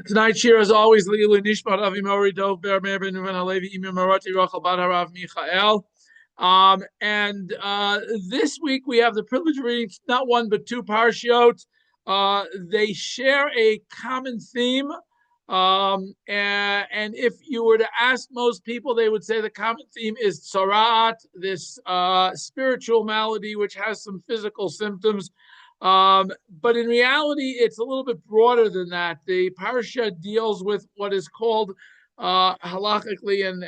Tonight's shiur, as always, Lilu Nishmat Avi Mori Dov Ber Meir Ben Ruven Halevi Imir Marati Rachel Bar Harav Michael. And this week we have the privilege of reading not one but two parshiot. They share a common theme. And if you were to ask most people, they would say the common theme is tzarat, this spiritual malady which has some physical symptoms. But in reality, it's a little bit broader than that. The parsha deals with what is called halachically and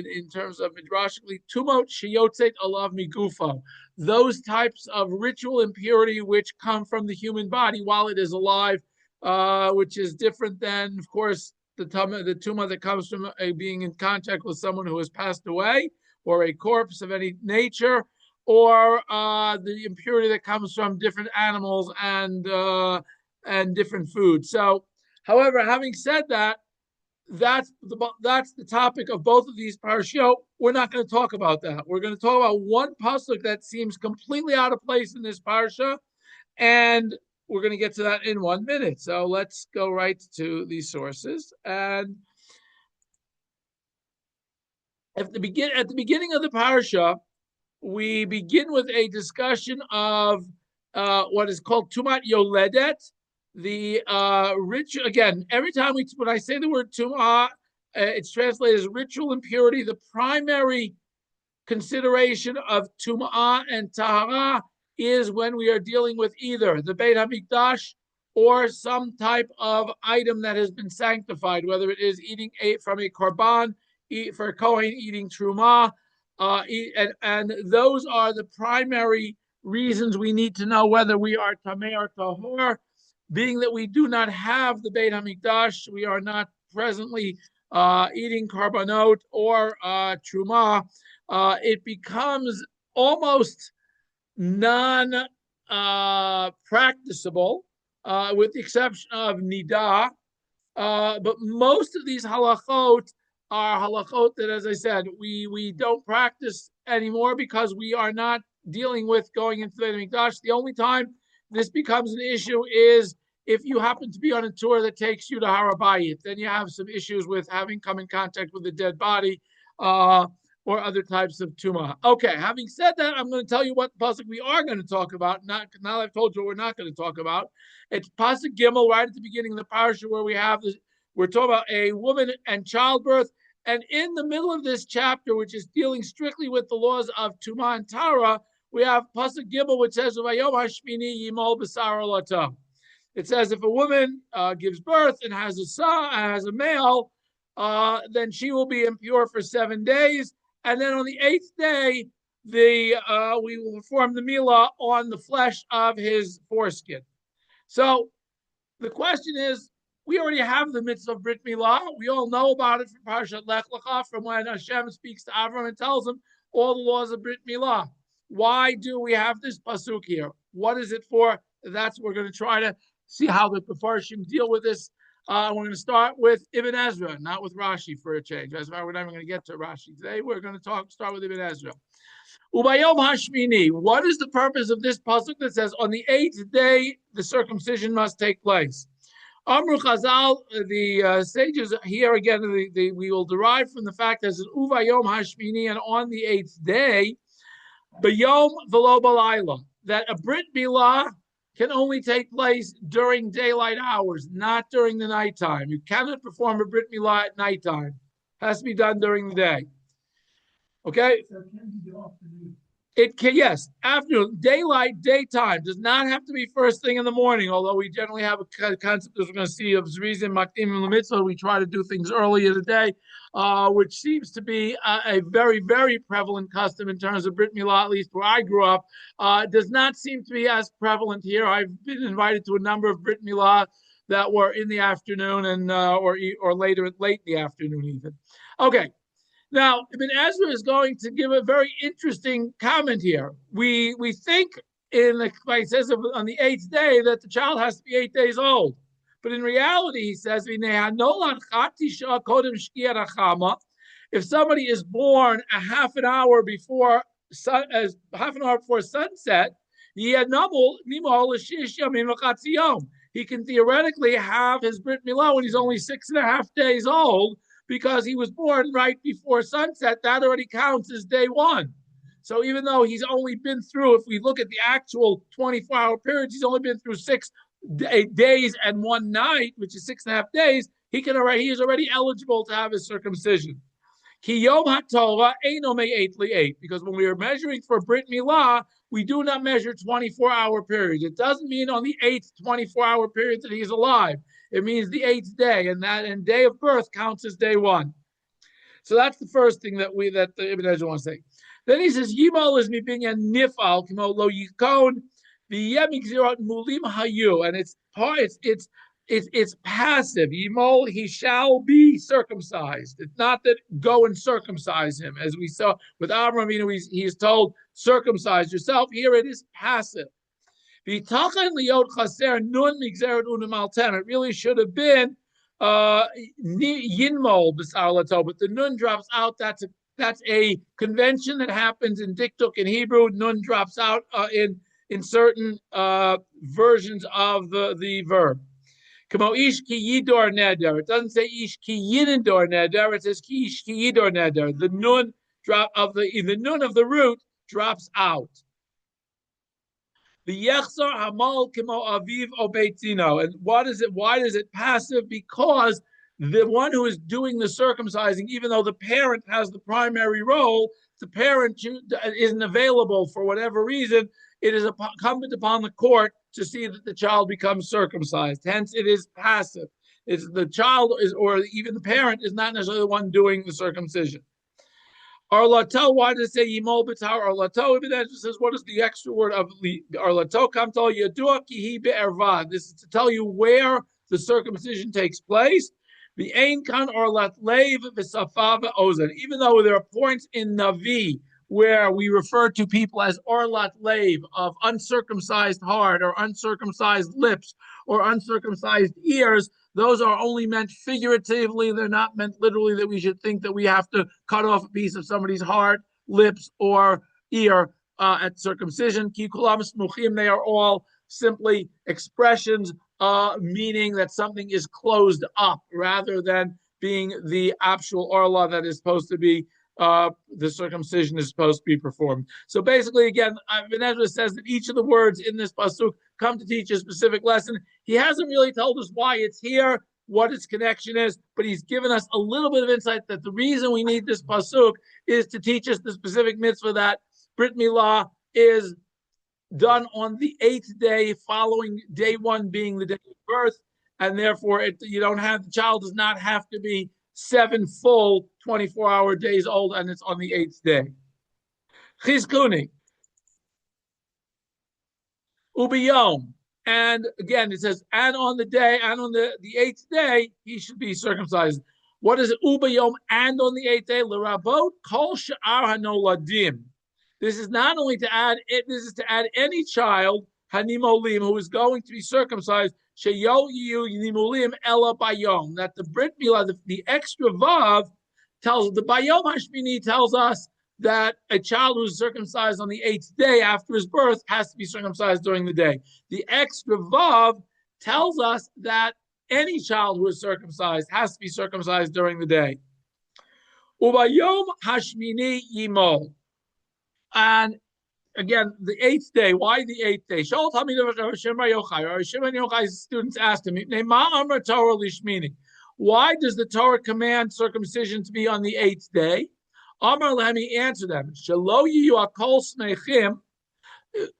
in terms of midrashically tumot sheyotzet alav migufo, those types of ritual impurity which come from the human body while it is alive, which is different than, of course, the tumah that comes from being in contact with someone who has passed away or a corpse of any nature, or the impurity that comes from different animals and different foods. So, however, having said that, that's the topic of both of these parashiyot. We're not going to talk about that. We're going to talk about one pasuk that seems completely out of place in this parsha, and we're going to get to that in 1 minute. So let's go right to these sources. And at the beginning of the parsha, we begin with a discussion of what is called Tumat Yoledet, the ritual. Again, every time when I say the word Tumah, it's translated as ritual impurity. The primary consideration of Tumah and Tahara is when we are dealing with either the Beit HaMikdash or some type of item that has been sanctified, whether it is eating from a korban, for a Kohen eating Trumah, and those are the primary reasons we need to know whether we are tamei or tahor. Being that we do not have the Beit HaMikdash, we are not presently eating korbanot or truma. It becomes almost non-practicable, with the exception of nidah. But most of these halachot are halachot that, as I said, we don't practice anymore because we are not dealing with going into the Beit HaMikdash. The only time this becomes an issue is if you happen to be on a tour that takes you to Har HaBayit. Then you have some issues with having come in contact with a dead body or other types of tumah. Okay, having said that, I'm going to tell you what pasuk we are going to talk about. Now that I've told you what we're not going to talk about. It's pasuk Gimel, right at the beginning of the parsha, where we're talking about a woman and childbirth. And in the middle of this chapter, which is dealing strictly with the laws of Tumah and Tara, we have pasuk Gimel, which says, "Vayom hashmini yimol b'sar olatam." It says if a woman gives birth and has a male, then she will be impure for 7 days, and then on the 8th day, we will perform the milah on the flesh of his foreskin. So the question is, we already have the mitzvah of Brit Milah. We all know about it from Parshat Lech Lecha, from when Hashem speaks to Avram and tells him all the laws of Brit Milah. Why do we have this pasuk here? What is it for? That's what we're going to try to see how the Mefarshim deal with this. We're going to start with Ibn Ezra, not with Rashi for a change. That's why we're not even going to get to Rashi today. We're going to start with Ibn Ezra. Ubayom Hashmini. What is the purpose of this pasuk that says on the 8th day the circumcision must take place? Amru Chazal, the sages here again, we will derive from the fact that it's Uvayom Hashmini, and on the 8th day, Bayom Velo Balayla, that a Brit Milah can only take place during daylight hours, not during the nighttime. You cannot perform a Brit Milah at nighttime. It has to be done during the day. Okay? So it can be afternoon. It can, yes, afternoon, daylight, daytime. Does not have to be first thing in the morning, although we generally have a concept, as we're going to see, of Zrizim, Makdim, and Lemitzvah. We try to do things early in the day, which seems to be a very, very prevalent custom in terms of Brit Milah, at least where I grew up. Does not seem to be as prevalent here. I've been invited to a number of Brit Milah that were in the afternoon and or late in the afternoon even. Okay. Now, Ibn Ezra is going to give a very interesting comment here. We think like it says on the 8th day that the child has to be 8 days old. But in reality, he says, if somebody is born a half an hour before sunset, he can theoretically have his Brit Milah when he's only 6.5 days old because he was born right before sunset. That already counts as day one. So even though he's only been through, if we look at the actual 24-hour periods, he's only been through 6 days and one night, which is 6.5 days. He is already eligible to have his circumcision. Ki yom haTorah eino me'eit li'eit, because when we are measuring for Brit Milah, we do not measure 24-hour periods. It doesn't mean on the 8th 24-hour period that he's alive. It means the 8th day, and day of birth counts as day one. So that's the first thing that the Ibn Ezra wants to say. Then he says, Yimol is mibinyan nifal kimo lo yikon v'yemigzirot mulim hayu, and it's passive. Yimol, he shall be circumcised. It's not that go and circumcise him, as we saw with Abraham. He is told circumcise yourself. Here it is passive. It really should have been yinmol b'sarlato, but the nun drops out. That's a convention that happens in diktuk in Hebrew. Nun drops out in certain versions of the verb. Kamo ish ki yidor neder. It doesn't say ish ki yidor neder. It says ki ish ki yidor neder. The nun of the root drops out. The yechzar hamal kimo aviv obeitino. And what is it? Why is it passive? Because the one who is doing the circumcising, even though the parent has the primary role, the parent isn't available for whatever reason. It is incumbent upon the court to see that the child becomes circumcised. Hence, it is passive. It's the child or even the parent is not necessarily the one doing the circumcision. Arlato, why does it say Yimol B'tar Arlato? Ibn Ezra says, what is the extra word of Arlato? Kamtal Yadua Kihi Be'ervad. This is to tell you where the circumcision takes place. The Ein Kan Arlat Leiv V'Safa V'Ozen. Even though there are points in Navi where we refer to people as Arlat Leiv, of uncircumcised heart or uncircumcised lips or uncircumcised ears, those are only meant figuratively. They're not meant literally that we should think that we have to cut off a piece of somebody's heart, lips, or ear at circumcision. Ki kulam smuchim, they are all simply expressions meaning that something is closed up rather than being the actual orla that is supposed to be the circumcision is supposed to be performed. So basically, again, Ibn Ezra says that each of the words in this pasuk come to teach a specific lesson. He hasn't really told us why it's here, what its connection is, but he's given us a little bit of insight that the reason we need this pasuk is to teach us the specific mitzvah that Brit Milah is done on the 8th day following day one being the day of birth, and therefore the child does not have to be 7 full 24-hour days old, and it's on the 8th day. Chizkuni. Ubiyom. And again, it says, and on the 8th day, he should be circumcised. What is it? Ubayom, and on the 8th day, l'rabot kol she'ar hanoladim. This is not only to add it, this is to add any child, hanimolim, who is going to be circumcised, sheyo yu nimulim ela bayom. That the Brit Milah, the extra vav, the bayom hashmini tells us that a child who is circumcised on the 8th day after his birth has to be circumcised during the day. The extra vav tells us that any child who is circumcised has to be circumcised during the day. Ubayom hashmini yimol. And again, the 8th day. Why the 8th day? Shimon Yochai's students asked him, why does the Torah command circumcision to be on the 8th day? Amar Lehem, he answered them,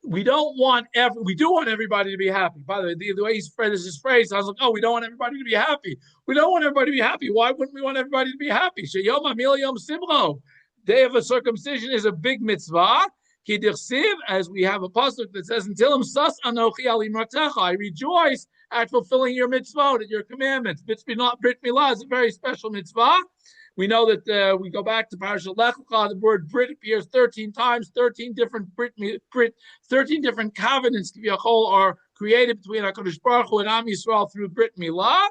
we do want everybody to be happy. By the way, the way he's phrased his phrase, I was like, we don't want everybody to be happy. We don't want everybody to be happy. Why wouldn't we want everybody to be happy? Sheyom Amil Yom Simcho. Day of a circumcision is a big mitzvah. As we have a pasuk that says, "Until him sas anochi al imratecha," I rejoice at fulfilling your mitzvot, at your commandments. Brit Milah is a very special mitzvah. We know that we go back to parshat Lech Lecha. The word Brit appears 13 times. 13 different 13 different covenants are created between HaKadosh Baruch Hu and Am Yisrael through Brit Milah.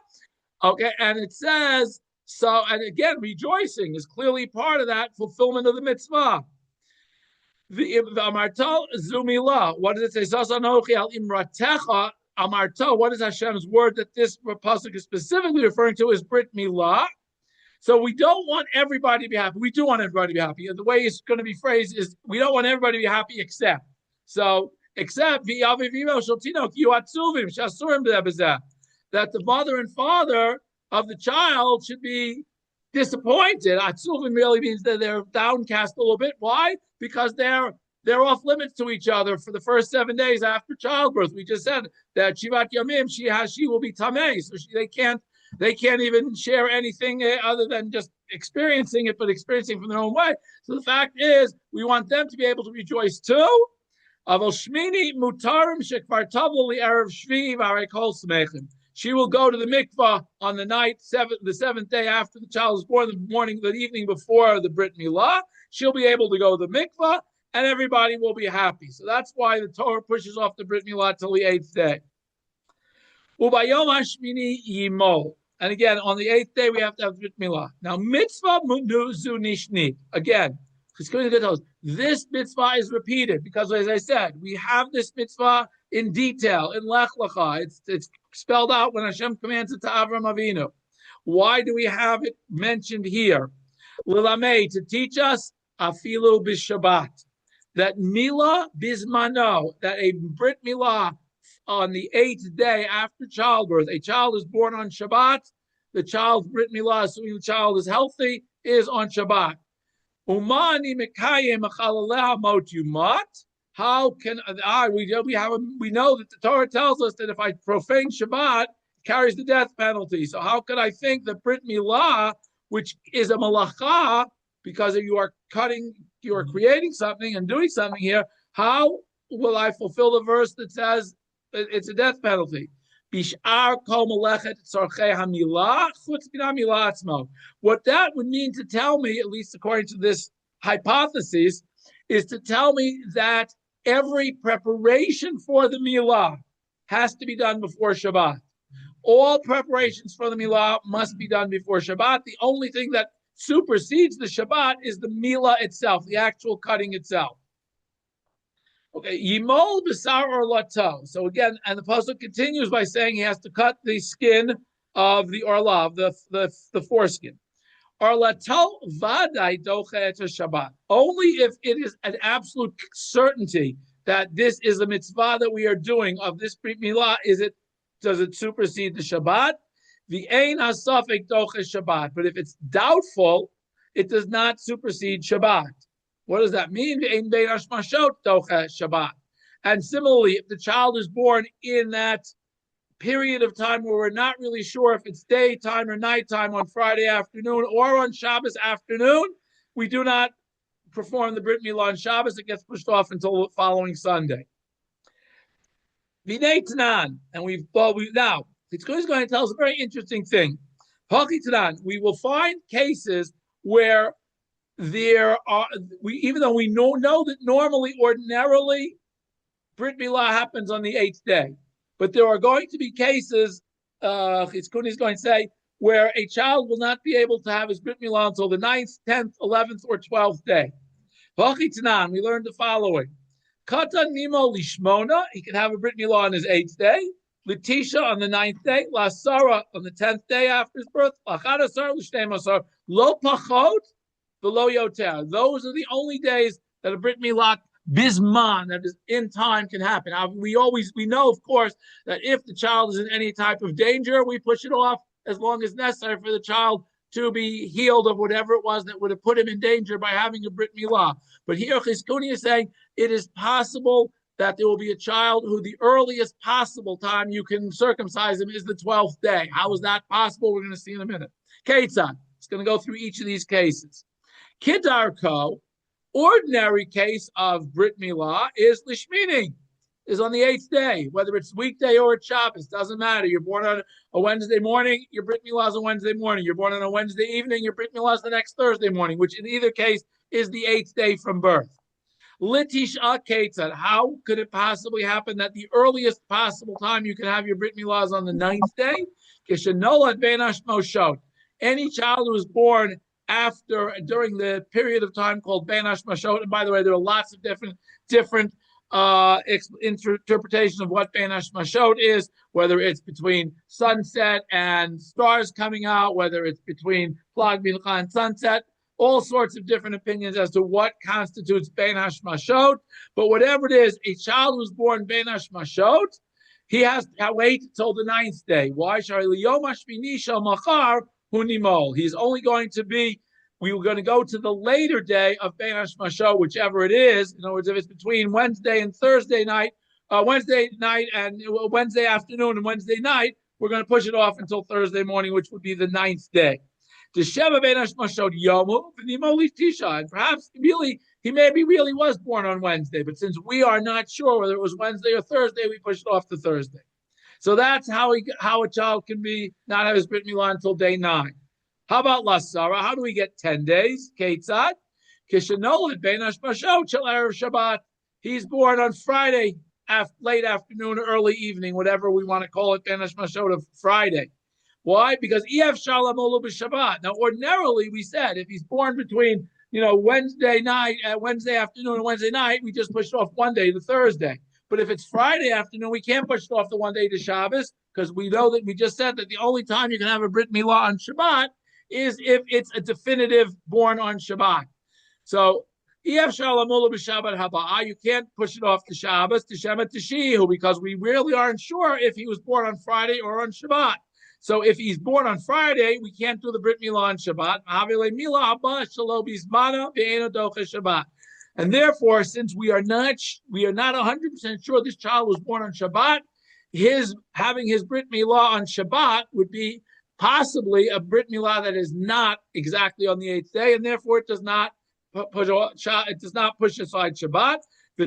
Okay, and it says. So, and again, rejoicing is clearly part of that fulfillment of the mitzvah. The Amartal Zumila, what does it say? Sasanochi al imratecha Amarto, what is Hashem's word that this pasuk is specifically referring to is Brit Milah. So we don't want everybody to be happy. We do want everybody to be happy. And the way it's going to be phrased is we don't want everybody to be happy except. So except that the mother and father of the child should be disappointed. Atzuvim really means that they're downcast a little bit. Why? Because they're off limits to each other for the first 7 days after childbirth. We just said that Shivat Yamim, she will be tamei, so they can't even share anything other than just experiencing it, but experiencing from their own way. So the fact is, we want them to be able to rejoice too. She will go to the mikvah on the seventh day after the child is born, the evening before the Brit Milah. She'll be able to go to the mikvah, and everybody will be happy. So that's why the Torah pushes off the Brit Milah till the 8th day. Ubayom hashmini yimol. And again, on the 8th day, we have to have Brit Milah. Now, mitzvah zu nishni. Again, this mitzvah is repeated because, as I said, we have this mitzvah in detail in Lech Lecha. It's spelled out when Hashem commands it to Avram Avinu. Why do we have it mentioned here? Lilamei, to teach us afilu b'Shabbat, that Milah bismano, that a Brit Milah on the 8th day after childbirth, a child is born on Shabbat, the child's Brit Milah, assuming the child is healthy, is on Shabbat. Umani mekayem achalaleha mot yumat. How can we know that the Torah tells us that if I profane Shabbat, it carries the death penalty. So how could I think that Brit Milah, which is a malacha, because you are creating something and doing something here, how will I fulfill the verse that says it's a death penalty? What that would mean to tell me, at least according to this hypothesis, is to tell me that every preparation for the milah has to be done before Shabbat. All preparations for the milah must be done before Shabbat. The only thing that supersedes the Shabbat is the milah itself, the actual cutting itself. Okay, yimol b'sar or lato. So again, and the pasuk continues by saying he has to cut the skin of the orlav, the foreskin. Orlato vaday doche et Shabbat. Only if it is an absolute certainty that this is a mitzvah that we are doing of this Brit Milah, does it supersede the Shabbat? The ein hasafek doche Shabbat. But if it's doubtful, it does not supersede Shabbat. What does that mean? And similarly, if the child is born in that period of time where we're not really sure if it's daytime or nighttime on Friday afternoon or on Shabbos afternoon, we do not perform the Brit Milah on Shabbos. It gets pushed off until the following Sunday. V'nei Tanan, and now it's going to tell us a very interesting thing. We will find cases where even though we know that ordinarily, Brit Milah happens on the 8th day, but there are going to be cases, Chitzkuni is going to say, where a child will not be able to have his Brit Milah until the 9th, 10th, 11th, or 12th day. We learned the following. Katan Mimo Lishmona, he can have a Brit Milah on his 8th day. Litisha on the 9th day. Lasara on the 10th day after his birth. Lachadasar Lishnemasar. Lo Pachot. Below Yoter. Those are the only days that a Brit Milah bisman, that is in time, can happen. Now, we know, of course, that if the child is in any type of danger, we push it off as long as necessary for the child to be healed of whatever it was that would have put him in danger by having a Brit Milah. But here, Chizkuni is saying it is possible that there will be a child who the earliest possible time you can circumcise him is the 12th day. How is that possible? We're going to see in a minute. Ketzad. It's going to go through each of these cases. Kidarko, ordinary case of Brit Milah is Lishmini, is on the 8th day, whether it's weekday or it's Shabbos, doesn't matter. You're born on a Wednesday morning, your Brit Milah is on Wednesday morning. You're born on a Wednesday evening, your Brit Milah is the next Thursday morning, which in either case is the 8th day from birth. Litisha Ketzad, how could it possibly happen that the earliest possible time you can have your Brit Milah is on the 9th day? Kishanolad Benash Moshot. Any child who is born during the period of time called Ben Hashmashot, and by the way, there are lots of different interpretation of what Ben Hashmashot is, whether it's between sunset and stars coming out, whether it's between Plag Mincha and sunset, all sorts of different opinions as to what constitutes Ben Hashmashot. But whatever it is, a child who's born Ben Hashmashot, he has to wait till the ninth day. Why? He's only going to be, we were going to go to the later day of Ben Hashmashot, whichever it is. In other words, if it's between Wednesday and Thursday night, Wednesday night and Wednesday afternoon and Wednesday night, we're going to push it off until Thursday morning, which would be the ninth day. The Sheva Ben Hashmashot Yomu v'nimoli Tisha, and perhaps really he maybe really was born on Wednesday, but since we are not sure whether it was Wednesday or Thursday, we pushed it off to Thursday. So that's how a child can be not have his Brit Milah until day 9. How about Lasara? How do we get 10 days? Ketzad Kishanolad Ben Hashmashot Shel Erev Shabbat. He's born on Friday, late afternoon, early evening, whatever we want to call it, Ben Hashmashot of Friday. Why? Because Ef Shalom Olu b'Shabbat. Now, ordinarily, we said if he's born between Wednesday night, Wednesday afternoon, and Wednesday night, we just push it off one day to Thursday. But if it's Friday afternoon, we can't push it off the one day to Shabbos because we know that we just said that the only time you can have a Brit Milah on Shabbat is if it's a definitive born on Shabbat. So Ef Shalom Olu b'Shabbat Haba'ah, you can't push it off to Shabbos to Shemet Tishihu because we really aren't sure if he was born on Friday or on Shabbat. So if he's born on Friday, we can't do the Brit Milah on Shabbat. And therefore, since we are not 100% sure this child was born on Shabbat, having his Brit Milah on Shabbat would be possibly a Brit Milah that is not exactly on the 8th day, and therefore it does not push aside Shabbat. He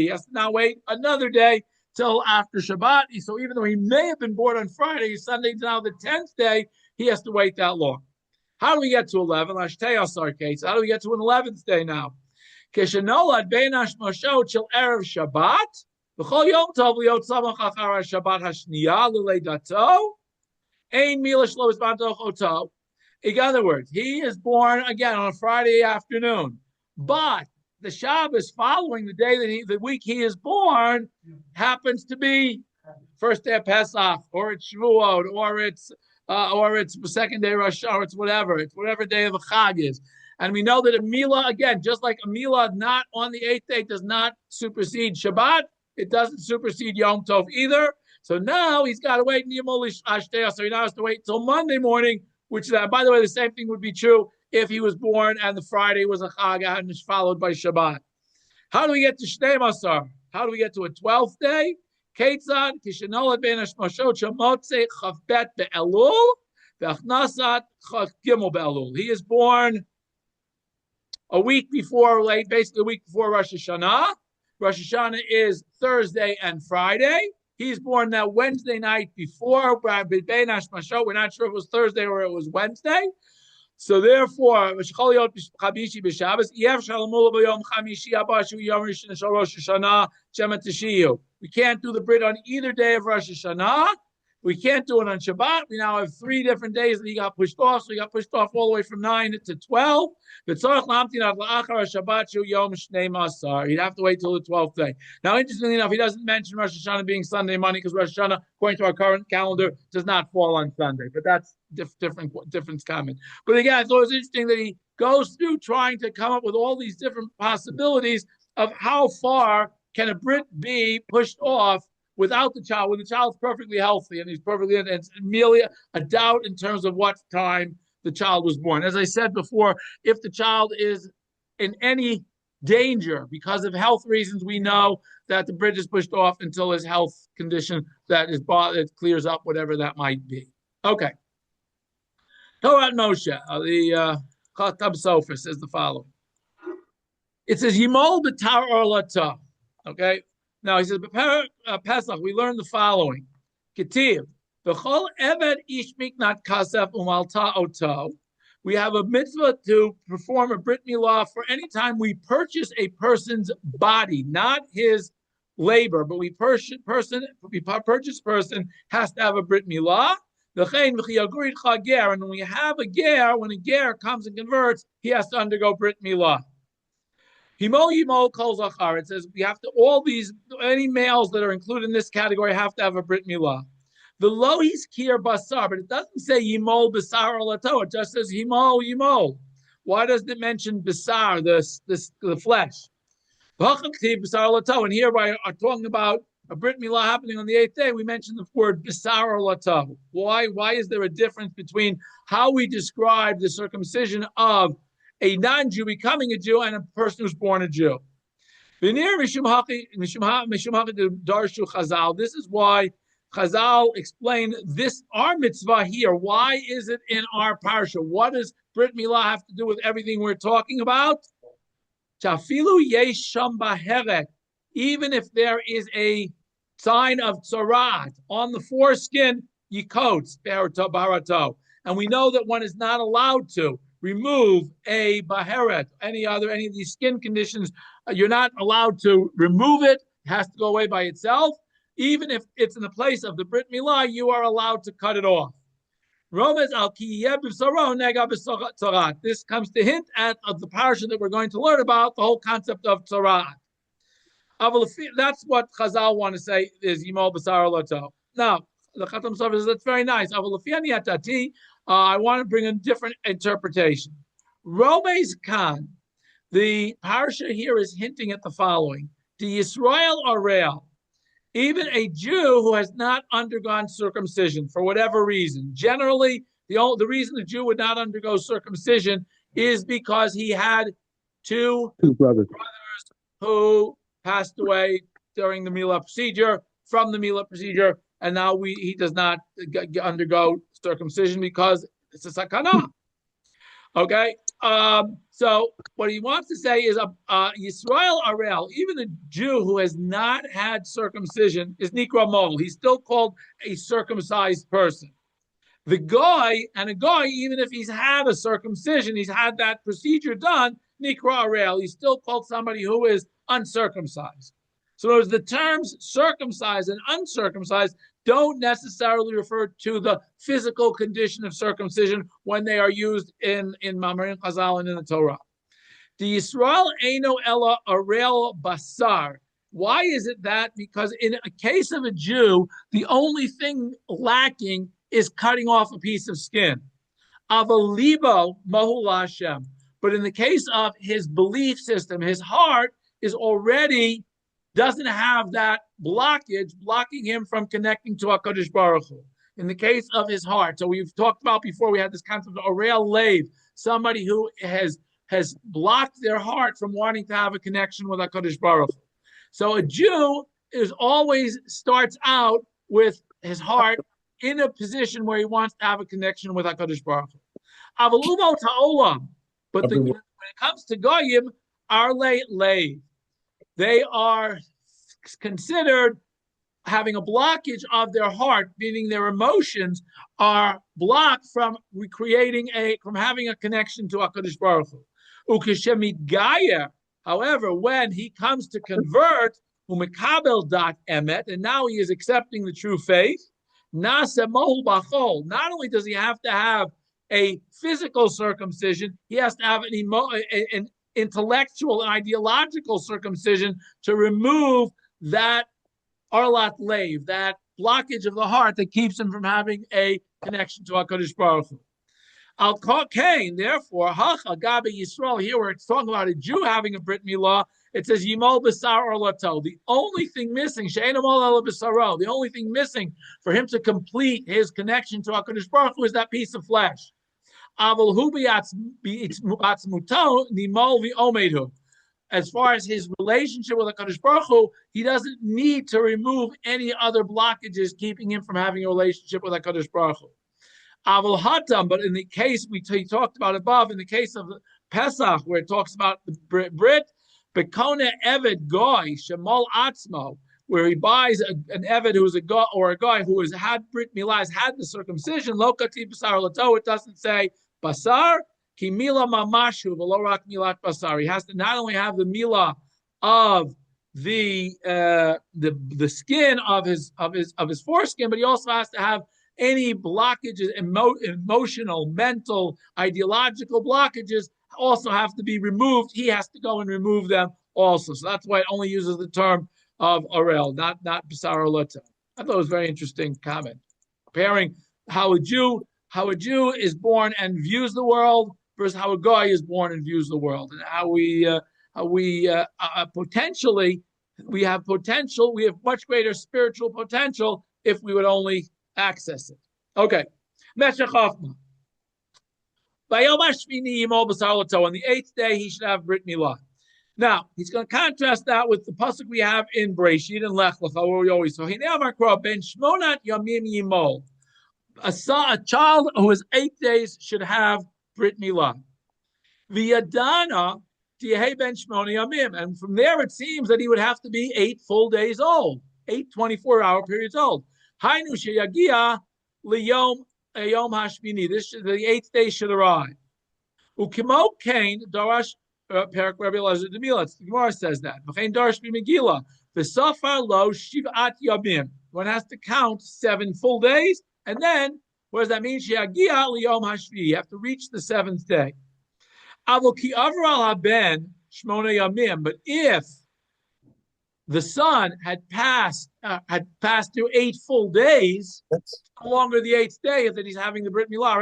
has to now wait another day till after Shabbat. So even though he may have been born on Friday, Sunday now the 10th day, he has to wait that long. How do we get to 11? How do we get to an 11th day now? Keshenolad Ben Hashmashot Shel Erev Shabbat V'chol Yom Tov Liot Samach Achar Shabbat Hashniya L'Leidato Ein Milah Shlo B'Zman Tochoto. In other words, he is born again on a Friday afternoon, but the Shabbos following the day the week he is born happens to be first day of Pesach, or it's Shavuot, or it's the second day of Rosh, or it's whatever day of the Chag is. And we know that a Milah, again, just like a Milah not on the 8th day does not supersede Shabbat, it doesn't supersede Yom Tov either. So now he's got to wait. So he now has to wait until Monday morning, which, by the way, the same thing would be true if he was born and the Friday was a Chag and was followed by Shabbat. How do we get to Shnei Masar? How do we get to a 12th day? Ketzad Kishenolad Ben Hashmashot Shemotze Chavbet Be'elul Ve'achnasat Chav Gimel Be'elul. He is born a week before, basically a week before Rosh Hashanah. Rosh Hashanah is Thursday and Friday. He's born that Wednesday night before Ben Hashmashot. We're not sure if it was Thursday or it was Wednesday. So therefore, we can't do the Brit on either day of Rosh Hashanah. We can't do it on Shabbat. We now have 3 different days that he got pushed off. So he got pushed off all the way from 9 to 12. He'd have to wait till the 12th day. Now, interestingly enough, he doesn't mention Rosh Hashanah being Sunday Monday because Rosh Hashanah, according to our current calendar, does not fall on Sunday. But that's different comment. But again, I thought it was interesting that he goes through trying to come up with all these different possibilities of how far can a Brit be pushed off without the child, when the child's perfectly healthy and he's perfectly, and it's merely a doubt in terms of what time the child was born. As I said before, if the child is in any danger because of health reasons, we know that the Brit is pushed off until his health condition it clears up, whatever that might be. Okay. Torah Moshe, the Chatam Sofer says the following. It says, Yimol b'tar orlata. Okay. Now he says, Pesach, we learned the following. Ketiv, v'chol eved ish miknat kasef umalta oto. We have a mitzvah to perform a Brit Milah for any time we purchase a person's body, not his labor, but we purchase person has to have a Brit Milah. And when we have a ger, when a ger comes and converts, he has to undergo Brit Milah. Himo Yimo Kol Zachar. It says we have to, any males that are included in this category have to have a Brit Milah. The Lohis Kier Basar, but it doesn't say Yimol Basar or Lato. It just says Yimol. Why doesn't it mention Basar, the flesh? And here by talking about a Brit Milah happening on the 8th day, we mentioned the word Basar or Lato. Why is there a difference between how we describe the circumcision of a non-Jew becoming a Jew and a person who's born a Jew? This is why Chazal explained this, our mitzvah here. Why is it in our parsha? What does Brit Milah have to do with everything we're talking about? Even if there is a sign of tzarat on the foreskin, yikotz barato. And we know that one is not allowed to remove a baheret, any of these skin conditions. You're not allowed to remove it. It has to go away by itself. Even if it's in the place of the Brit Milah, you are allowed to cut it off. This comes to hint at of the parsha that we're going to learn about, the whole concept of tzarat. That's what Chazal want to say is Yimol Basar Loto. Now, the Khatam Sof says that's very nice. I want to bring a different interpretation. Rome's Khan, the parsha here is hinting at the following: the Yisrael Arel, even a Jew who has not undergone circumcision for whatever reason. Generally, the reason the Jew would not undergo circumcision is because he had two brothers who passed away during the Milah procedure, and now he does not undergo circumcision because it's a sakana. Okay, so what he wants to say is Yisrael Arel, even a Jew who has not had circumcision, is Nikra Mol. He's still called a circumcised person. The guy, even if he's had a circumcision, he's had that procedure done, Nikra Arel, he's still called somebody who is uncircumcised. So the terms circumcised and uncircumcised don't necessarily refer to the physical condition of circumcision when they are used in Mamarim Chazal and in the Torah. The Yisrael Eino Ella Arel Basar. Why is it that? Because in a case of a Jew, the only thing lacking is cutting off a piece of skin. Avalibo Mahul Hashem. But in the case of his belief system, his heart is already doesn't have that blockage blocking him from connecting to HaKadosh Baruch Hu. In the case of his heart, so we've talked about before, we had this concept of Arel Lev, somebody who has blocked their heart from wanting to have a connection with HaKadosh Baruch Hu. So a Jew always starts out with his heart in a position where he wants to have a connection with HaKadosh Baruch Hu. Avalumo ta'olam, but when it comes to Goyim, Arle Lev, they are considered having a blockage of their heart, meaning their emotions are blocked from from having a connection to HaKadosh Baruch Hu. Ukeshemit Gayer, however, when he comes to convert, umekabel dat emet, and now he is accepting the true faith, nasa mohul bachol. Not only does he have to have a physical circumcision, he has to have an intellectual and ideological circumcision to remove that arlat lev, that blockage of the heart that keeps him from having a connection to HaKadosh Baruch Hu. Al Kain, therefore, Hacha Gabe Yisrael, here where it's talking about a Jew having a Brit Milah, it says Yimol Basar or Lato. The only thing missing, She'enamol Ela Basaro, the only thing missing for him to complete his connection to HaKadosh Baruch Hu is that piece of flesh. As far as his relationship with HaKadosh Baruch Hu, he doesn't need to remove any other blockages keeping him from having a relationship with HaKadosh Baruch Hu. But in the case we talked about above, in the case of Pesach, where it talks about the Brit, Bekone Eved Goy, Shemol Atzmo, where he buys an Eved who is a guy or a guy who has had Brit Milah, has had the circumcision, Lokati Basar Lato, it doesn't say Basar, Ki Mila Mamashu, Velorak Milat Basar. He has to not only have the Milah of the skin of his foreskin, but he also has to have any blockages, emotional, mental, ideological blockages also have to be removed. He has to go and remove them also. So that's why it only uses the term of Arel, not B'sar Olota. I thought it was a very interesting comment. Comparing how a Jew is born and views the world versus how a guy is born and views the world, and how we potentially we have potential. We have much greater spiritual potential if we would only access it. Okay, Meshech Chochmah. On the eighth day, he should have Brit Milah. Now, he's going to contrast that with the pasuk we have in Breshit and Lech Lecha, where we always saw, ben shmonat yamim yimol. A child who is 8 days should have Brit Milah. V'yadana tiyehei ben shmona yamim. And from there, it seems that he would have to be 8 full days old, 8 24-hour periods old. Hainu sheyagia liyom yom hashmini. The 8th day should arrive. Ukimo kain darash perak Rabbi Elazar de Milah. The Gemara says that. V'chein darash b'megillah v'safar lo shivat yamim. One has to count 7 full days, and then what does that mean? Sheyagia liyom hashmini. You have to reach the 7th day. Avol ki avral haben shmona yamim. But if the son had passed through 8 full days, no longer the 8th day that he's having the Brit Milah.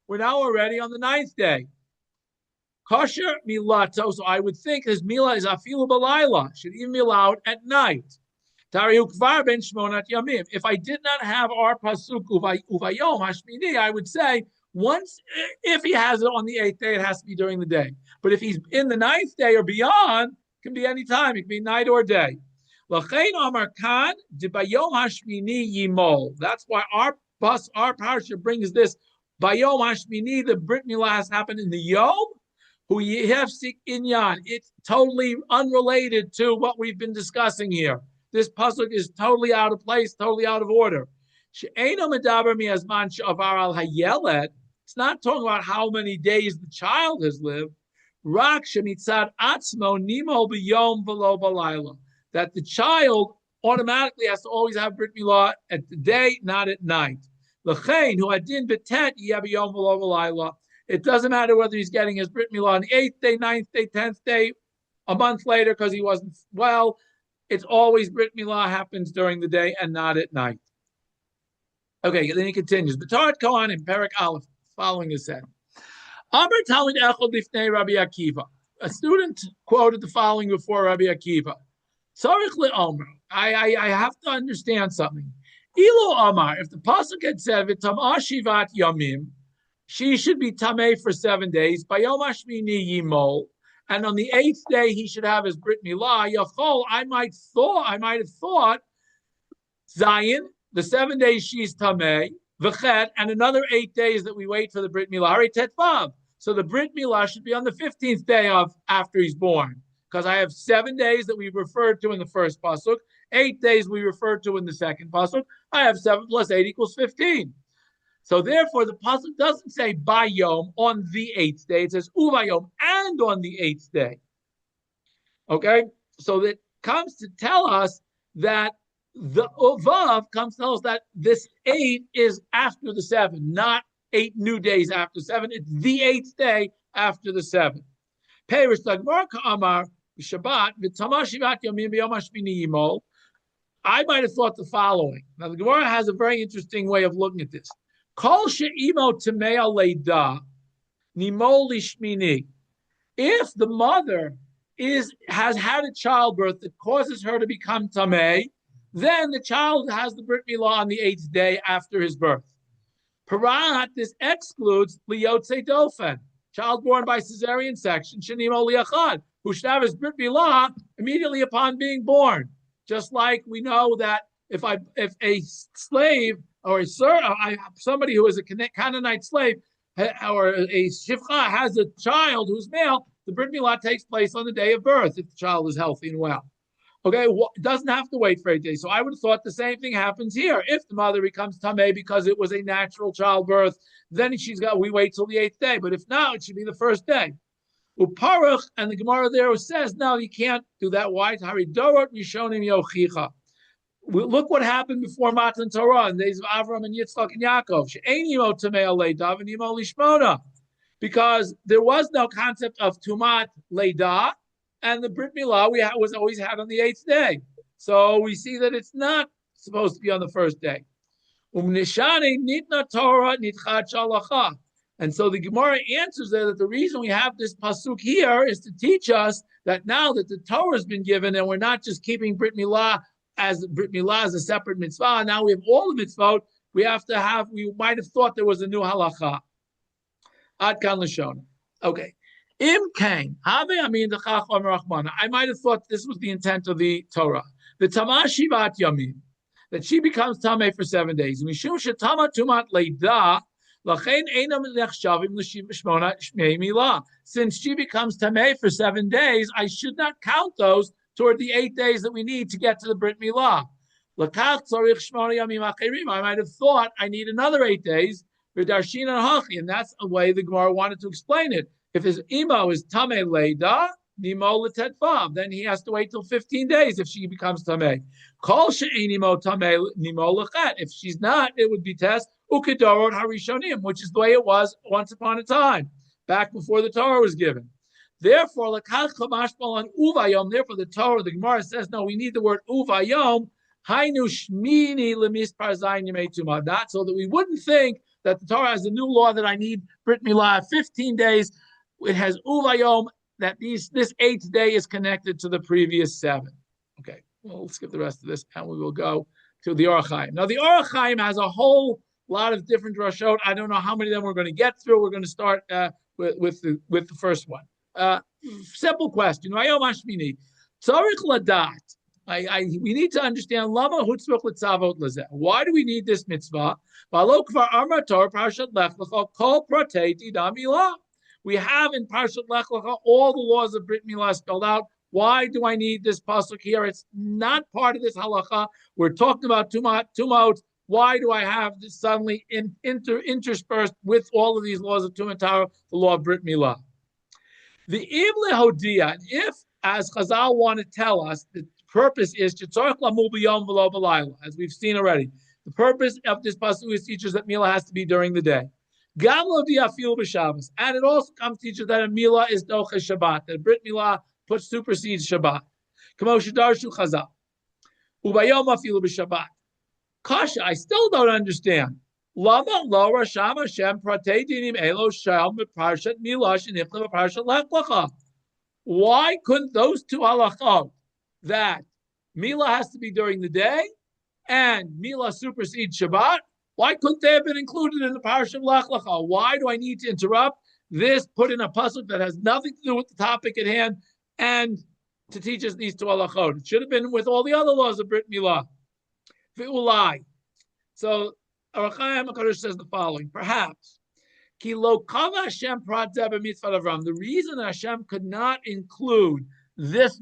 We're now already on the 9th day. Kosher milato. So I would think his milah is afilu balayla. Should even be allowed at night. Tariu kvar ben shmonat yamim. If I did not have our pasuk uvayom hashmini, I would say if he has it on the 8th day, it has to be during the day. But if he's in the 9th day or beyond, it can be any time. It can be night or day. L'chein amar kan dibayom hashmini yimol. That's why our parsha brings this bayom hashmini. The Brit Milah has happened in the yom who yehefsik inyan. It's totally unrelated to what we've been discussing here. This pasuk is totally out of place, totally out of order. She'eno medaber mi'azman she'avar al hayelet. It's not talking about how many days the child has lived. Rak shemitzad atzmo nimo b'yom v'lo b'layla. That the child automatically has to always have Brit Milah at the day, not at night. L'chein hu adin betet yabiyom v'lo b'layla. It doesn't matter whether he's getting his Brit Milah on the 8th day, 9th day, 10th day, a month later because he wasn't well. It's always Brit Milah happens during the day and not at night. Okay, then he continues. B'tarat Kohan in Perek Aleph, following is said. Amar Talmid Echad Lifnei Rabbi Akiva. A student quoted the following before Rabbi Akiva. Tzarich le'omer. I have to understand something. Ilu Amar, if the pasuk had said v'tamah shivat yamim, she should be tameh for 7 days. Bayom hashmini yimol, and on the 8th day he should have his Brit Milah. Yachol, I might have thought Zion. The 7 days she's tameh, v'chet, and another 8 days that we wait for the Brit Milah. Hari tetvav. So the Brit Milah should be on the 15th day of after he's born, because I have 7 days that we referred to in the first pasuk, 8 days we referred to in the second pasuk. I have 7 plus 8 equals 15. So therefore, the pasuk doesn't say bayom on the 8th day. It says uvayom and on the 8th day. Okay, so that comes to tell us that the Vav comes to tell us that this 8 is after the 7, not 8 new days after 7. It's the 8th day after the 7. Perish Dagmar Ka'amar Shabbat V'Tamah Shivat Yomim B'Yom Hashmini Yimol. I might have thought the following. Now the Gemara has a very interesting way of looking at this. Kol she'imo Tamea Leida Nimol Lishmini. If the mother has had a childbirth that causes her to become Tameh, then the child has the Brit Milah on the 8th day after his birth. Parat, this excludes Liyotze Dofen, child born by cesarean section, Shanimo Liachad, who should have his Brit Milah immediately upon being born. Just like we know that if a slave or somebody who is a Canaanite slave or a Shifcha has a child who's male, the Brit Milah takes place on the day of birth if the child is healthy and well. Okay, it doesn't have to wait for 8 days. So I would have thought the same thing happens here. If the mother becomes tameh because it was a natural childbirth, then we wait till the 8th day. But if not, it should be the first day. Uparuch, and the Gemara there says, no, you can't do that. Why? Haridorot Rishonim Yochicha. Look what happened before Matan Torah in the days of Avram and Yitzchak and Yaakov. She'ein yimo tameh alei daven yimo lishmona. because there was no concept of Tumat Leida, and the Brit Milah was always had on the 8th day. So we see that it's not supposed to be on the first day. And so the Gemara answers there that the reason we have this pasuk here is to teach us that now that the Torah has been given and we're not just keeping Brit Milah as a separate mitzvah, now we have all the mitzvot, we might have thought there was a new halacha. Ad kan lashon. Okay. Im kain, have amin dechach omer rachmana. I might have thought this was the intent of the Torah. The tamah shivat yamim, that she becomes tameh for 7 days. Mishum shetama tumat leida, lachein einam nechshavim l'shmona shmei milah. Since she becomes tameh for 7 days, I should not count those toward the 8 days that we need to get to the Brit Milah. Lakach tzarich shmona yamim acherim. I might have thought I need another 8 days. And that's a way the Gemara wanted to explain it. If his imo is tameh leida, nimo letetvav, then he has to wait till 15 days if she becomes tameh. Kol she'enimo tameh nimo lechet. If she's not, it would be test ukedorot harishonim, which is the way it was once upon a time, back before the Torah was given. Therefore, lekach chamashbal on uvayom. Therefore, the Gemara says no. We need the word uvayom. Hainu shmini lemispar zayin yemei tumah. Not so that we wouldn't think that the Torah has a new law that I need Brit Milah 15 days. It has uvayom, that this 8th day is connected to the previous 7. Okay, well, let's skip the rest of this and we will go to the Orach Chaim. Now, the Orach Chaim has a whole lot of different drashot. I don't know how many of them we're going to get through. We're going to start with the first one. Simple question. We need to understand why do we need this mitzvah? We have in Parshat Lech Lecha all the laws of Brit Milah spelled out. Why do I need this pasuk here? It's not part of this halacha. We're talking about tumot. Why do I have this suddenly interspersed with all of these laws of Tumat Torah, the law of Brit Milah? The Ibn Hodia, if, as Chazal want to tell us, the purpose is Chitzorach Lamul B'Yom V'Lo B'Layla, as we've seen already. The purpose of this pasuk is teaches that Milah has to be during the day. Gam Lo Diafil B'Shabbos, and it also comes to teach us that a Milah is Doche Shabbat, that Brit Milah supersedes Shabbat. Kamo Shadarshu Chazal. Ubayom Afilu B'Shabbat. Kasha, I still don't understand. Lama lo Rasham Hashem Pratei Dinim Elo Shal Parshat Milah Shenichla Parshat Lech Lecha. Why couldn't those two halachot, that Milah has to be during the day and Milah supersedes Shabbat, why couldn't they have been included in the Parshat Lech Lecha? Why do I need to interrupt this, put in a pasuk that has nothing to do with the topic at hand, and to teach us these two halachot? It should have been with all the other laws of Brit Milah. So Orach Chaim HaKadosh says the following: perhaps the reason Hashem could not include this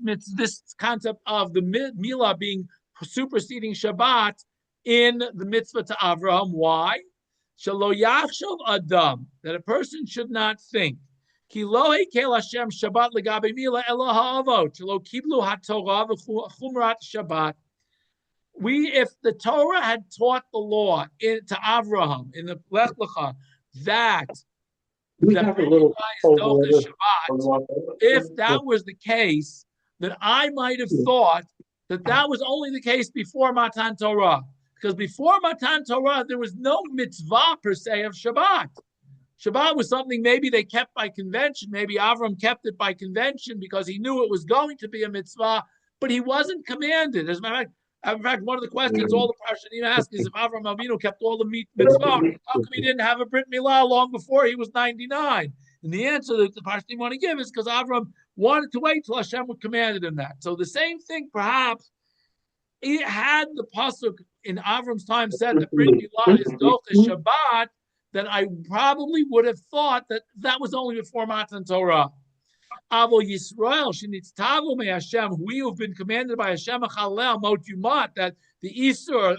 concept of the Milah being superseding Shabbat in the mitzvah to Avraham. Why? Shelo yachshov adam, that a person should not think. Ki lo heikel Hashem Shabbat legabe Milah elo ha'avot shelo kiblu haTorah v'chumrat Shabbat. If the Torah had taught the law to Avraham in the Lech Lecha that Shabbat, if that was the case, then I might have thought that was only the case before Matan Torah. Because before Matan Torah, there was no mitzvah per se of Shabbat. Shabbat was something maybe they kept by convention. Maybe Avram kept it by convention because he knew it was going to be a mitzvah, but he wasn't commanded. As a matter of fact, one of the questions all the Parshanim ask is if Avram Avinu kept all the mitzvah, how come he didn't have a Brit Milah long before he was 99? And the answer that the Parshanim want to give is because Avram wanted to wait till Hashem would command him that. So the same thing, perhaps, it had the pasuk in Avram's time said that Brit Milah is Doche Shabbat, then I probably would have thought that was only before Matan Torah. Avo Yisrael shenitztavu me Hashem, we who've been commanded by Hashem achalel mot yumat, that the isur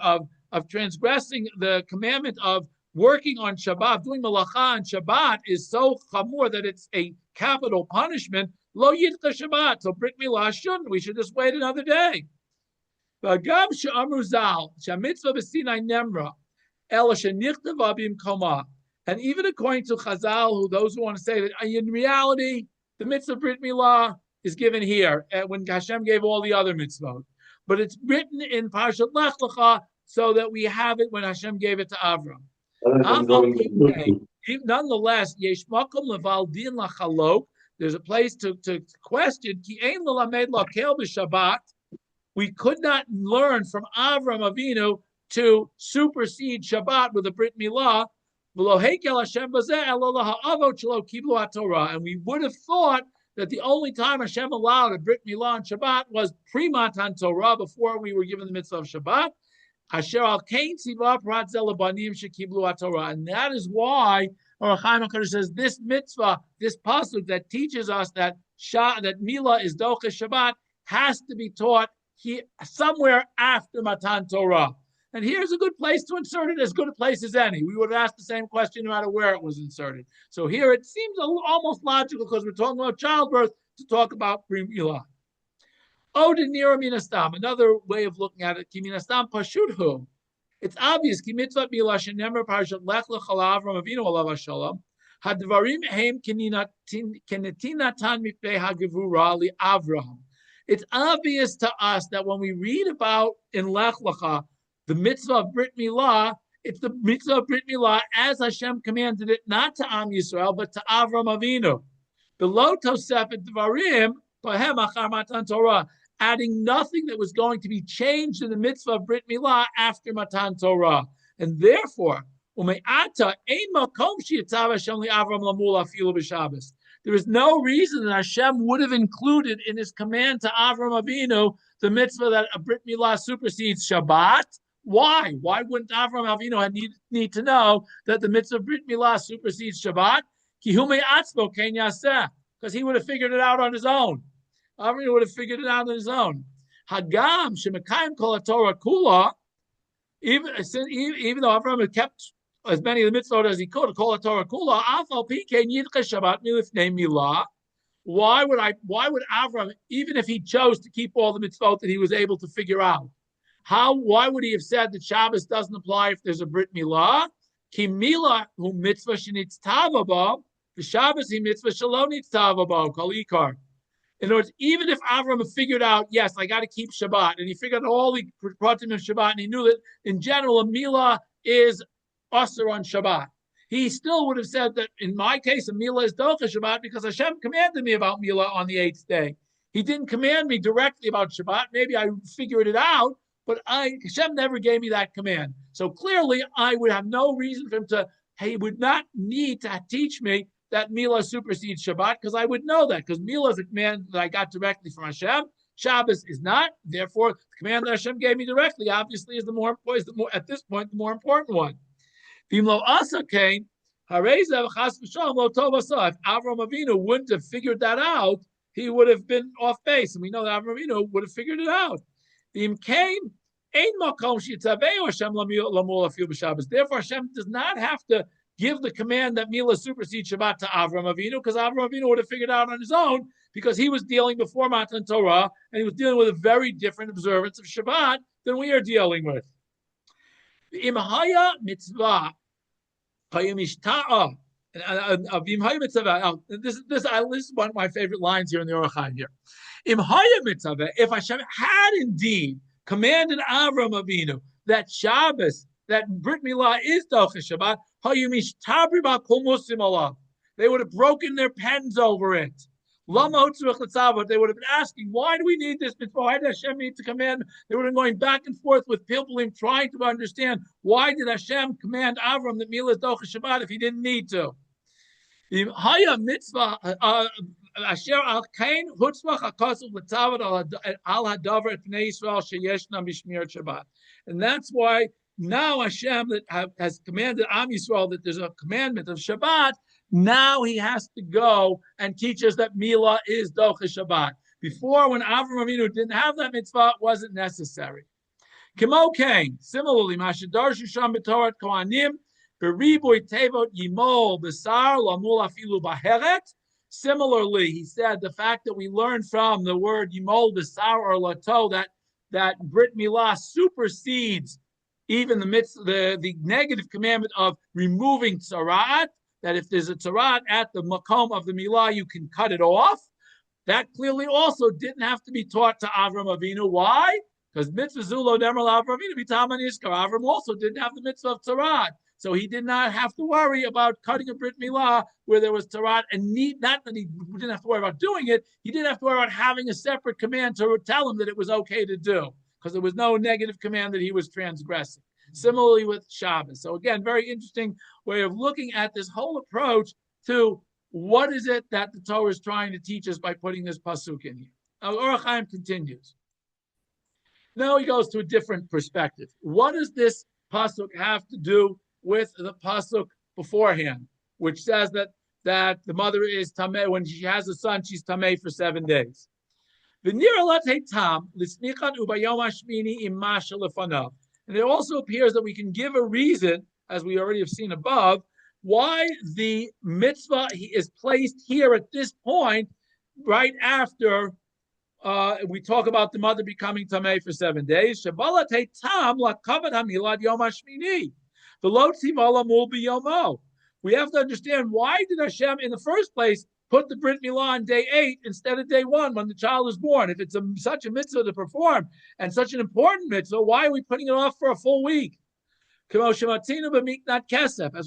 of transgressing the commandment of working on Shabbat, doing malacha on Shabbat, is so chamur that it's a capital punishment. Lo yitcha Shabbat, so Brit Milah shouldn't. We should just wait another day. V'agav she'amru zal shemitzvah b'sinai nemra ela shenichtav b'imkoma. And even according to Chazal, those who want to say that in reality, the mitzvah of Brit Milah is given here when Hashem gave all the other mitzvot. But it's written in Parshat Lech Lecha so that we have it when Hashem gave it to Avram. Nonetheless, Yesh Makom Leval Din Lachalok. There's a place to question. Ki ein l'lamed lakel b'Shabbat. We could not learn from Avram Avinu to supersede Shabbat with a Brit Milah. And we would have thought that the only time Hashem allowed a Brit Milah on Shabbat was pre-Matan Torah, before we were given the mitzvah of Shabbat. And that is why Or Chaim HaKadosh says this mitzvah, this pasuk that teaches us that Milah is Doches Shabbat has to be taught here somewhere after Matan Torah. And here's a good place to insert it, as good a place as any. We would have asked the same question no matter where it was inserted. So here it seems almost logical, because we're talking about childbirth, to talk about Brit Milah. Odinira minastam, another way of looking at it, ki minastam pashuthu. It's obvious, ki mitzvah milah shenemer parshat lech lech al Avram Avinu alav hashalom, hadvarim heim kenetinatan mipnei hagevura li Avraham. It's obvious to us that when we read about in Lech Lecha, the mitzvah of Brit Milah, it's the mitzvah of Brit Milah as Hashem commanded it, not to Am Yisrael, but to Avram Avinu. Below Tosefet Dvarim, Bahem Achar Matan Torah, adding nothing that was going to be changed in the mitzvah of Brit Milah after Matan Torah. And therefore, Ume'ata ein makom she'yitzav Hashem li Avram lamul afilu b'Shabbos. There is no reason that Hashem would have included in his command to Avram Avinu the mitzvah that a Brit Milah supersedes Shabbat. Why? Why wouldn't Avram Avinu need to know that the mitzvah of Brit Milah supersedes Shabbat? Because he would have figured it out on his own. Avram would have figured it out on his own. Hagam shemekayim kol Torah kula. Even though Avram had kept as many of the mitzvot as he could, call it Torah kula. Afal pikein yidche Shabbat milifnei milah. Why would Avram, even if he chose to keep all the mitzvot that he was able to figure out, why would he have said that Shabbos doesn't apply if there's a Brit Milah? Ki milah hu mitzvah shenitztava bo, the Shabbos he mitzvah shalom nitztava bo, kol ikar. In other words, even if Avram figured out, yes, I got to keep Shabbat, and he figured out all the pratim of Shabbat, and he knew that in general a milah is Asr on Shabbat, he still would have said that in my case a milah is Docha Shabbat because Hashem commanded me about milah on the 8th day. He didn't command me directly about Shabbat. Maybe I figured it out, but Hashem never gave me that command. So clearly I would have no reason for him he would not need to teach me that milah supersedes Shabbat, because I would know that, because milah is a command that I got directly from Hashem. Shabbos is not. Therefore, the command that Hashem gave me directly obviously is at this point the more important one. If Avram Avinu wouldn't have figured that out, he would have been off base, and we know that Avram Avinu would have figured it out. Therefore, Hashem does not have to give the command that milah supersedes Shabbat to Avram Avinu, because Avram Avinu would have figured it out on his own, because he was dealing before Matan Torah, and he was dealing with a very different observance of Shabbat than we are dealing with. Imhaya mitzvah, this is one of my favorite lines here in the Orach Chaim here. Imhaya mitzvah, if Hashem had indeed commanded Avram Avinu that Shabbos, that Brit Milah is Doches Shabbat, they would have broken their pens over it. They would have been asking, why do we need this mitzvah? Why did Hashem need to command? They would have been going back and forth with people trying to understand, why did Hashem command Avram that Milah is Doches Shabbat if he didn't need to? And that's why now Hashem that has commanded Am Yisrael that there's a commandment of Shabbat, now he has to go and teach us that milah is Doches Shabbat. Before, when Avram Avinu didn't have that mitzvah, it wasn't necessary. Kimo Kain, similarly, Mashidarshu Sham B'Torah Kohanim, B'Riboy Tevot Yimol B'Sar Lamul Afilu B'Heret. Similarly, he said the fact that we learned from the word Yimol B'Sar or Lato that Brit Milah supersedes even the negative commandment of removing tzarat, that if there's a tzarat at the makom of the milah, you can cut it off. That clearly also didn't have to be taught to Avram Avinu. Why? Because mitzvah zulo demer Avram Avinu b'taman yizkar. Avram also didn't have the mitzvah of tzarat. So he did not have to worry about cutting a Brit Milah where there was tzarat, and not that he didn't have to worry about doing it, he didn't have to worry about having a separate command to tell him that it was okay to do, because there was no negative command that he was transgressing. Similarly with Shabbos. So again, very interesting way of looking at this whole approach to what is it that the Torah is trying to teach us by putting this pasuk in here. Now, Orach Chaim continues. Now he goes to a different perspective. What does this pasuk have to do with the pasuk beforehand, which says that the mother is tameh when she has a son, she's tameh for 7 days? And it also appears that we can give a reason, as we already have seen above, why the mitzvah is placed here at this point, right after we talk about the mother becoming tameh for 7 days. We have to understand, why did Hashem in the first place put the Brit Milah on day 8 instead of day 1 when the child is born? If it's such a mitzvah to perform and such an important mitzvah, why are we putting it off for a full week? As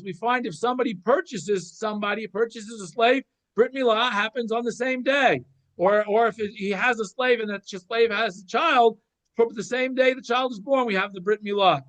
we find, if somebody purchases a slave, Brit Milah happens on the same day. Or if he has a slave and that slave has a child, the same day the child is born, we have the Brit Milah.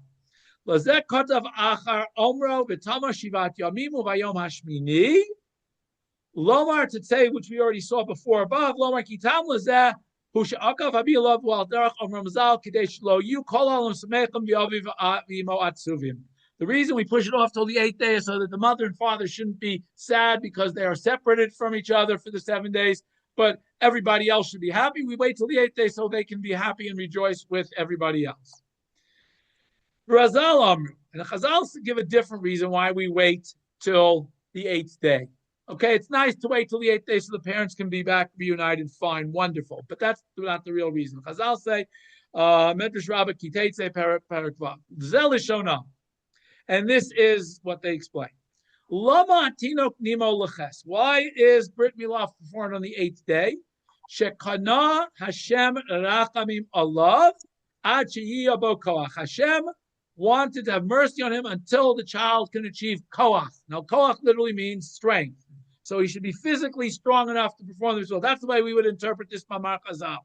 Lomar to say, which we already saw before above, Lomar kitam lezeh hushakav habilov wal derech amramzal kadesh lo you kol alam samechem v'aviv v'imo atzuvim. The reason we push it off till the 8th day is so that the mother and father shouldn't be sad because they are separated from each other for the 7 days, but everybody else should be happy. We wait till the 8th day so they can be happy and rejoice with everybody else. Razal Amru, and the Chazal give a different reason why we wait till the 8th day. Okay, it's nice to wait till the 8th day so the parents can be back reunited. Fine, wonderful, but that's not the real reason. Chazal say, Medrash Rabbah Kiteitze Parakva Zel Shona, and this is what they explain. Lama Tinok Nimo Leches. Why is Brit Milah performed on the 8th day? Shekana Hashem Rachamim Alav Ad Sheyiya Bo Koach. Hashem wanted to have mercy on him until the child can achieve koach. Now, koach literally means strength. So he should be physically strong enough to perform the ritual. That's the way we would interpret this Mamar Chazal.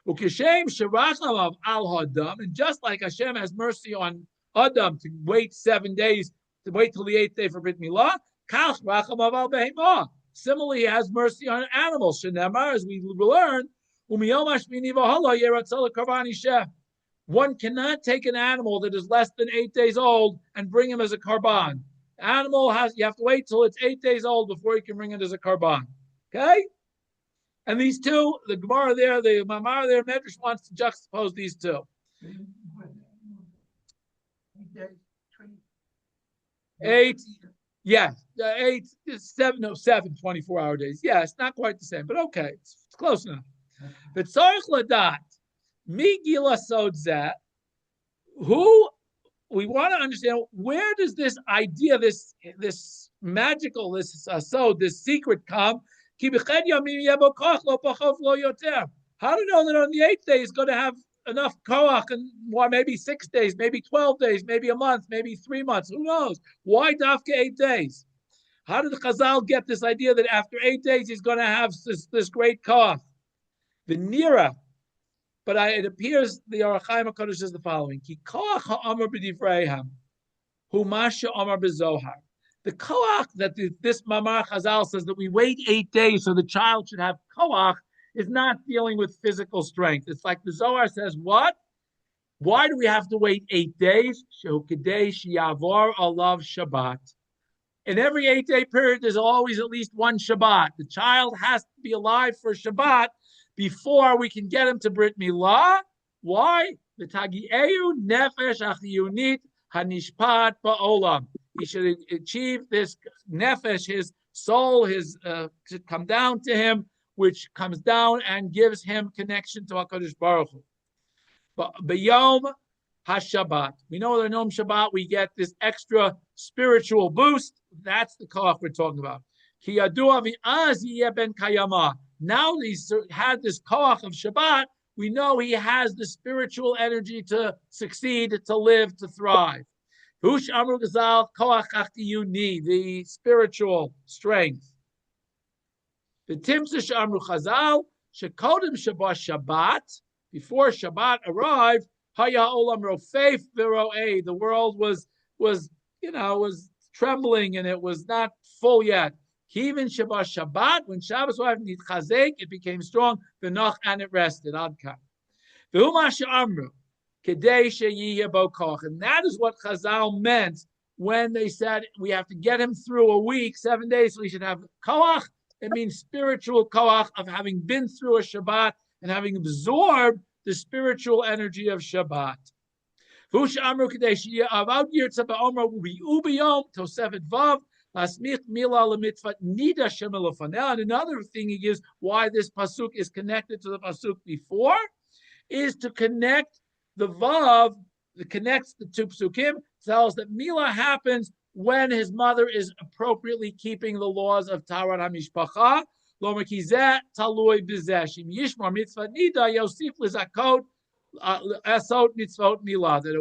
Ukeshem sherachamav al hadam, and just like Hashem has mercy on Adam to wait 7 days, to wait till the 8th day for Brit Milah, kach rachamav al behemah. Similarly, he has mercy on animals. Shenemar, as we learn, umiyom hashmini v'hala yeratzal karvani sheh. One cannot take an animal that is less than 8 days old and bring him as a karban. You have to wait till it's 8 days old before you can bring it as a karban. Okay? And these two, the Gemara there, the Mamar there, Medrash wants to juxtapose these two. 8, yeah, 8, 7, no, 7 24-hour days. Yeah, it's not quite the same, but okay, it's close enough. But Tzarich Ladat, Migila Sodzeh, who we want to understand, where does this idea, this magical, this secret come? How to know that on the 8th day he's going to have enough koach, and maybe 6 days, maybe 12 days, maybe a month, maybe 3 months? Who knows? Why dafka 8 days? How did the Chazal get this idea that after 8 days he's going to have this great koach? The Nira. But it appears the Orach Chaim HaKadosh says the following: Ki koach ha'amar b'divrei hu masha amar b'zohar. The koach that this Mamar Chazal says that we wait 8 days so the child should have koach is not dealing with physical strength. It's like the Zohar says, what? Why do we have to wait 8 days? Shehukadei sheyavor alav Shabbat. In every 8-day period, there's always at least one Shabbat. The child has to be alive for Shabbat before we can get him to Brit Milah. Why? The Tagi'eu nefesh achiyunit hanishpat ba'olam. He should achieve this nefesh, his soul, should come down to him, which comes down and gives him connection to HaKadosh Baruch Hu. But b'yom HaShabbat. We know that on Shabbat we get this extra spiritual boost. That's the koach we're talking about. Ki yadua v'az yiyeh ben kayama. Now he's had this koach of Shabbat, we know he has the spiritual energy to succeed, to live, to thrive. Hush Amru Gazal, koach achtiyuni, the spiritual strength. The Timsa Amru Chazal, shekodim Shabbat, before Shabbat arrived, Haya Olam Rofeif Viro'eh, the world was trembling and it was not full yet. Even Shabbat, when Shabbos was nitchazek, it became strong, v'noch, and it rested. Adkan. And that is what Chazal meant when they said we have to get him through a week, 7 days, so he should have koach. It means spiritual koach of having been through a Shabbat and having absorbed the spiritual energy of Shabbat. And another thing he gives why this pasuk is connected to the pasuk before is to connect the vav, that connects the two psukim, tells that Milah happens when his mother is appropriately keeping the laws of Taharat HaMishpacha. Lo mekizeh talui b'zeh. Shim yishmar mitzvah nida yosif lizakot esot mitzvot Milah. That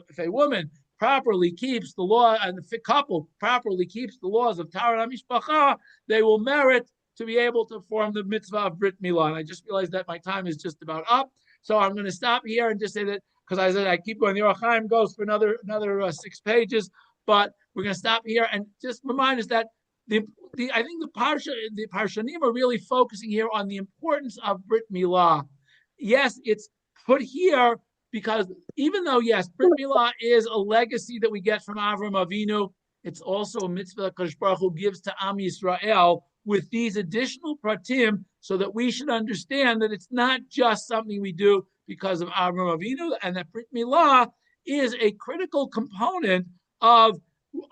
if a woman properly keeps the law, and the couple properly keeps the laws of Taharat HaMishpacha, they will merit to be able to form the mitzvah of Brit Milah. And I just realized that my time is just about up. So I'm going to stop here and just say that, because I said I keep going. The Orach Chaim goes for another 6 pages, but we're going to stop here and just remind us that I think the Parshanim are really focusing here on the importance of Brit Milah. Yes, it's put here because even though, yes, Brit Milah is a legacy that we get from Avram Avinu, it's also a mitzvah that Kadosh Baruch Hu gives to Am Yisrael with these additional pratim, so that we should understand that it's not just something we do because of Avram Avinu, and that Brit Milah is a critical component of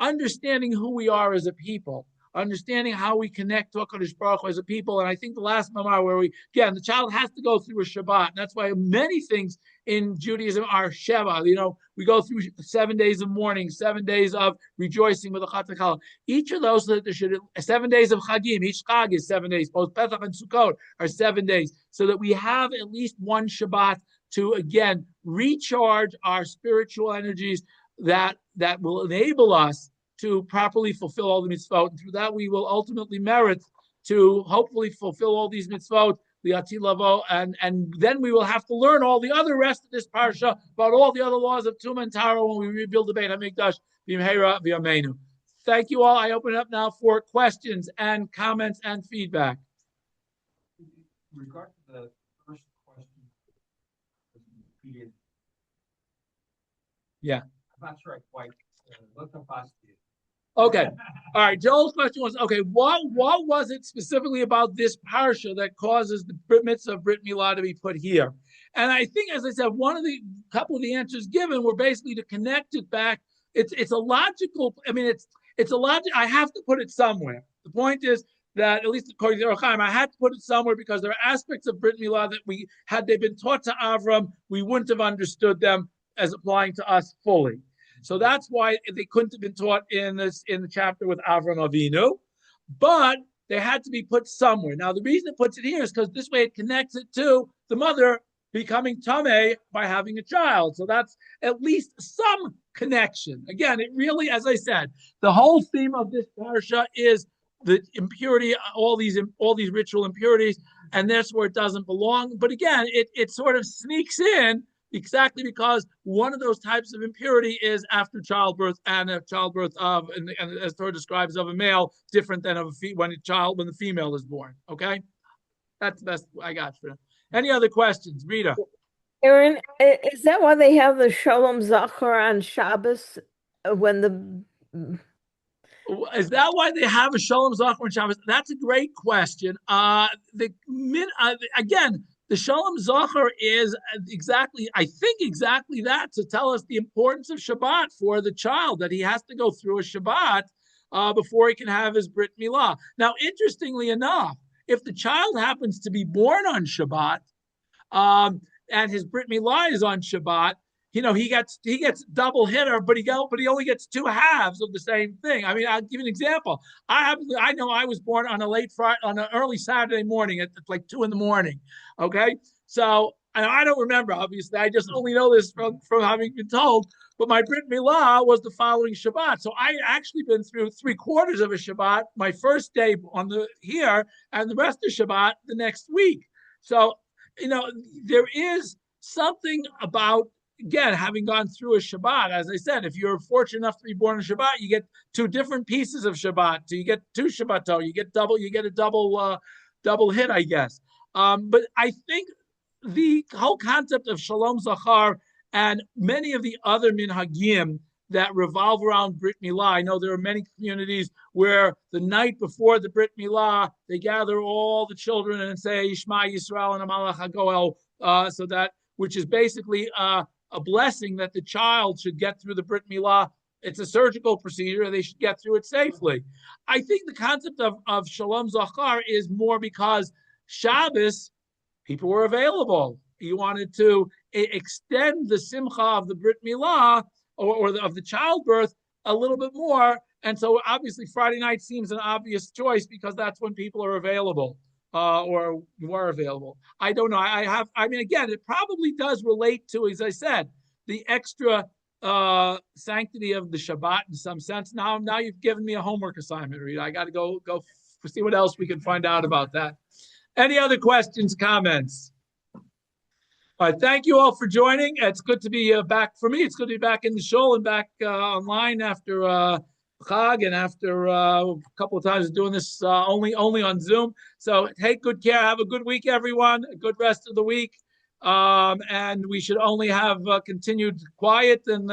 understanding who we are as a people, understanding how we connect to HaKadosh Baruch Hu as a people. And I think the last mamar where the child has to go through a Shabbat. And that's why many things in Judaism are Sheva. We go through 7 days of mourning, 7 days of rejoicing with a Chatzakal. Each of those, there should 7 days of Chagim. Each Chag is 7 days. Both Pesach and Sukkot are 7 days. So that we have at least one Shabbat to, again, recharge our spiritual energies that will enable us to properly fulfill all the mitzvot. And through that, we will ultimately merit to hopefully fulfill all these mitzvot, and then we will have to learn all the other rest of this parsha about all the other laws of Tumah and Tara when we rebuild the Beit HaMikdash b'mheira v'yameinu. Thank you all. I open it up now for questions and comments and feedback. In regard to the first question, yeah, I'm not sure I quite looked up past it. Okay. All right. Joel's question was, okay, what was it specifically about this parsha that causes the Brit Mitzvah of Brit Milah to be put here? And I think, as I said, couple of the answers given were basically to connect it back. It's a logical, it's a logic. I have to put it somewhere. The point is that, at least according to the Orach Chaim, I had to put it somewhere because there are aspects of Brit Milah that had they been taught to Avram, we wouldn't have understood them as applying to us fully. So that's why they couldn't have been taught in the chapter with Avram Avinu, but they had to be put somewhere. Now, the reason it puts it here is because this way it connects it to the mother becoming tameh by having a child. So that's at least some connection. Again, it really, as I said, the whole theme of this parsha is the impurity, all these ritual impurities, and that's where it doesn't belong. But again, it sort of sneaks in. Exactly because one of those types of impurity is after childbirth, and a childbirth of, and as Torah describes, of a male, different than when the female is born. Okay, that's the best I got for them. Any other questions, Rita? Aaron, is that why they have the Shalom Zachor on Shabbos Is that why they have a Shalom Zachor on Shabbos? That's a great question. Again. The Shalom Zachor is exactly that, to tell us the importance of Shabbat for the child, that he has to go through a Shabbat before he can have his Brit Milah. Now, interestingly enough, if the child happens to be born on Shabbat and his Brit Milah is on Shabbat, he gets double hitter, but he only gets two halves of the same thing. I mean, I'll give you an example. I know I was born on an early Saturday morning at like 2 a.m. Okay, so I don't remember. Obviously, I just only know this from having been told. But my Brit Milah was the following Shabbat, so I actually been through 3/4 of a Shabbat. My first day on the here, and the rest of Shabbat the next week. So there is something about, again, having gone through a Shabbat. As I said, if you're fortunate enough to be born on Shabbat, you get two different pieces of Shabbat. So you get two Shabbatot. You get a double hit, I guess. But I think the whole concept of Shalom Zachar and many of the other minhagim that revolve around Brit Milah. I know there are many communities where the night before the Brit Milah, they gather all the children and say Shema Yisrael and Amalach HaGoel, so that, which is basically a blessing that the child should get through the Brit Milah. It's a surgical procedure. They should get through it safely. I think the concept of Shalom Zachar is more because Shabbos, people were available. You wanted to extend the simcha of the Brit Milah or of the childbirth a little bit more. And so obviously Friday night seems an obvious choice because that's when people are available or were available. I don't know. I mean, again, it probably does relate to, as I said, the extra sanctity of the Shabbat in some sense. Now you've given me a homework assignment, Rita. I got to go see what else we can find out about that. Any other questions, comments? All right, thank you all for joining. It's good to be back for me. It's good to be back in the shul and back online after Chag and after a couple of times of doing this only on Zoom. So take good care. Have a good week, everyone. A good rest of the week. And we should only have continued quiet and